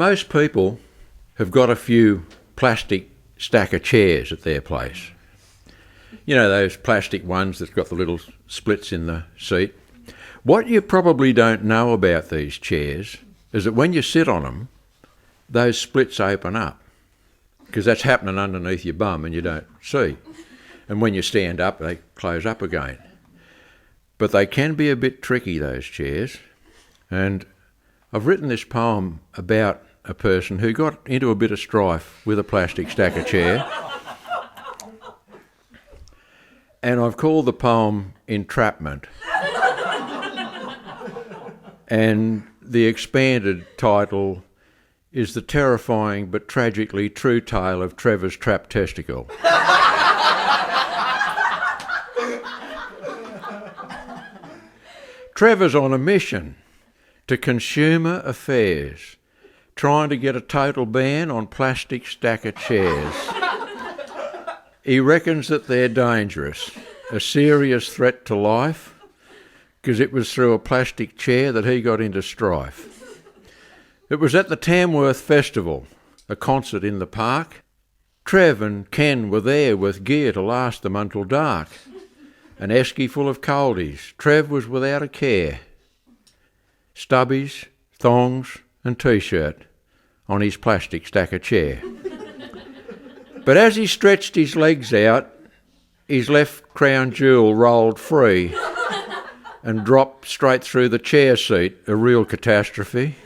Most people have got a few plastic stacker chairs at their place. You know, those plastic ones that's got the little splits in the seat. What you probably don't know about these chairs is that when you sit on them, those splits open up, because that's happening underneath your bum and you don't see. And when you stand up, they close up again. But they can be a bit tricky, those chairs. And I've written this poem about a person who got into a bit of strife with a plastic stacker chair. And I've called the poem Entrapment. And the expanded title is The Terrifying but Tragically True Tale of Trevor's Trapped Testicle. Trevor's on a mission to Consumer Affairs, trying to get a total ban on plastic stacker chairs. He reckons that they're dangerous, a serious threat to life, because it was through a plastic chair that he got into strife. It was at the Tamworth Festival, a concert in the park. Trev and Ken were there with gear to last them until dark. An esky full of coldies. Trev was without a care. Stubbies, thongs and T-shirt on his plastic stacker chair. But as he stretched his legs out, his left crown jewel rolled free and dropped straight through the chair seat, a real catastrophe.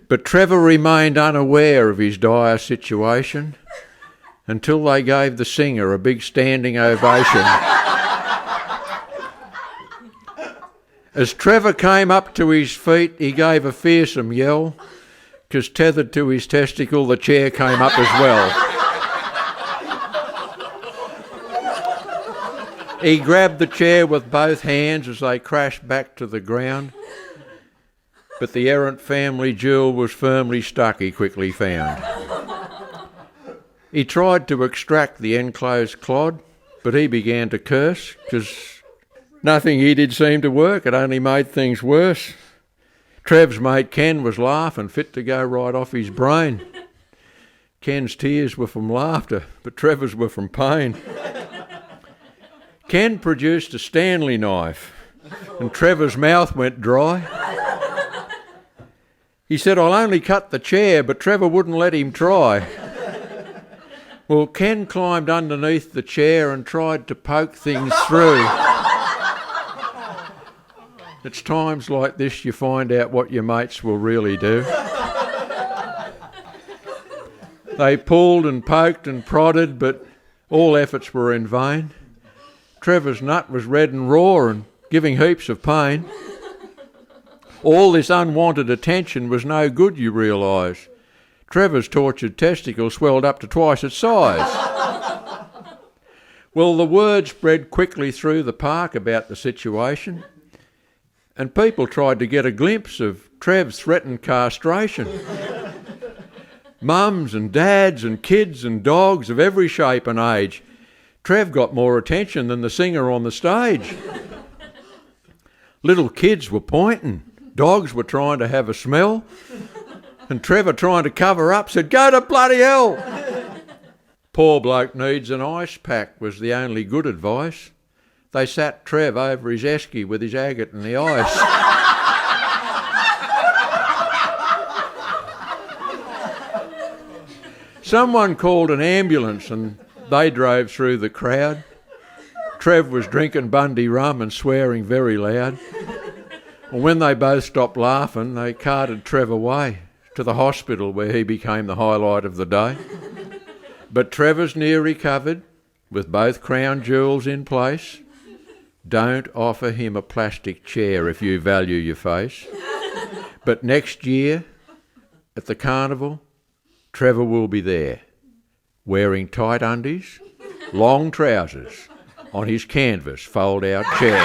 But Trevor remained unaware of his dire situation until they gave the singer a big standing ovation. As Trevor came up to his feet, he gave a fearsome yell, because tethered to his testicle, the chair came up as well. He grabbed the chair with both hands as they crashed back to the ground, but the errant family jewel was firmly stuck, he quickly found. He tried to extract the enclosed clod, but he began to curse, because nothing he did seemed to work. It only made things worse. Trev's mate Ken was laughing, fit to go right off his brain. Ken's tears were from laughter, but Trevor's were from pain. Ken produced a Stanley knife, and Trevor's mouth went dry. He said, "I'll only cut the chair," but Trevor wouldn't let him try. Well, Ken climbed underneath the chair and tried to poke things through. It's times like this you find out what your mates will really do. They pulled and poked and prodded, but all efforts were in vain. Trevor's nut was red and raw and giving heaps of pain. All this unwanted attention was no good, you realise. Trevor's tortured testicle swelled up to twice its size. Well, the word spread quickly through the park about the situation, and people tried to get a glimpse of Trev's threatened castration. Mums and dads and kids and dogs of every shape and age. Trev got more attention than the singer on the stage. Little kids were pointing, dogs were trying to have a smell, and Trevor, trying to cover up, said, "Go to bloody hell!" "Poor bloke needs an ice pack," was the only good advice. They sat Trev over his esky with his agate and the ice. Someone called an ambulance and they drove through the crowd. Trev was drinking Bundy rum and swearing very loud. Well, when they both stopped laughing, they carted Trev away to the hospital, where he became the highlight of the day. But Trevor's near recovered, with both crown jewels in place. Don't offer him a plastic chair if you value your face. But next year, at the carnival, Trevor will be there, wearing tight undies, long trousers, on his canvas fold-out chair.